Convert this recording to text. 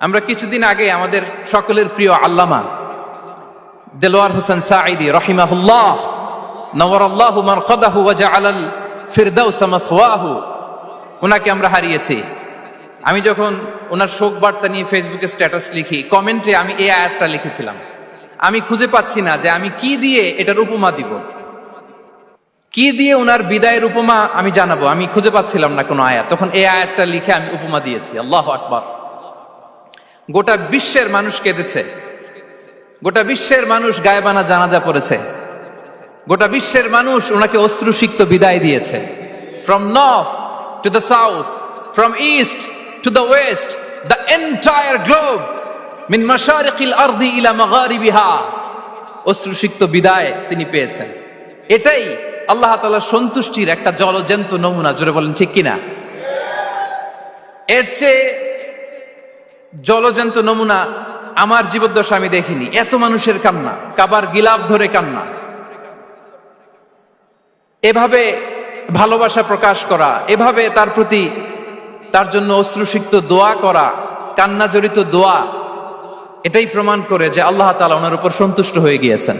আমরা কিছুদিন আগে আমাদের সকলের প্রিয় আল্লামা দেলোয়ার হোসেন সাঈদী রাহিমাহুল্লাহ নওয়ারাল্লাহু মারকাদাহু ওয়া জাআলাল ফিরদাউস মাসওয়াহু, ওনাকে আমরা হারিয়েছি। আমি যখন ওনার শোক বার্তা নিয়ে ফেসবুকে স্ট্যাটাস লিখি, কমেন্টে আমি এই আয়াতটা লিখেছিলাম। আমি খুঁজে পাচ্ছি না যে আমি কি দিয়ে এটার উপমা দিব, কি দিয়ে ওনার বিদায়ের উপমা আমি জানাবো। আমি খুঁজে পাচ্ছিলাম না কোনো আয়াত, তখন এই আয়াতটা লিখে আমি উপমা দিয়েছি। আল্লাহু আকবার। গোটা বিশ্বের মানুষ কেঁদেছে, গোটা বিশ্বের মানুষ গায়েবানা জানাজা পড়েছে, গোটা বিশ্বের মানুষ ওনাকে অশ্রুসিক্ত বিদায় দিয়েছে। From north to the south, from east to the west, the entire globe, মিন মাশারিকিল আরদি ইলা মাগারিবিহা, অশ্রুসিক্ত বিদায় তিনি পেয়েছেন। এটাই আল্লাহ তাআলার সন্তুষ্টির একটা জলজ্যান্ত নমুনা। জোরে বলেন ঠিক কিনা? এর চেয়ে জলজ্যান্ত নমুনা আমার জীবদ্দশা আমি দেখিনি। এত মানুষের কান্না, কাবার গিলাফ ধরে কান্না, এভাবে ভালোবাসা প্রকাশ করা, এভাবে তার প্রতি তার জন্য অশ্রুসিক্ত দোয়া করা, কান্না জড়িত দোয়া, এটাই প্রমাণ করে যে আল্লাহ তাআলা ওনার উপর সন্তুষ্ট হয়ে গিয়েছেন।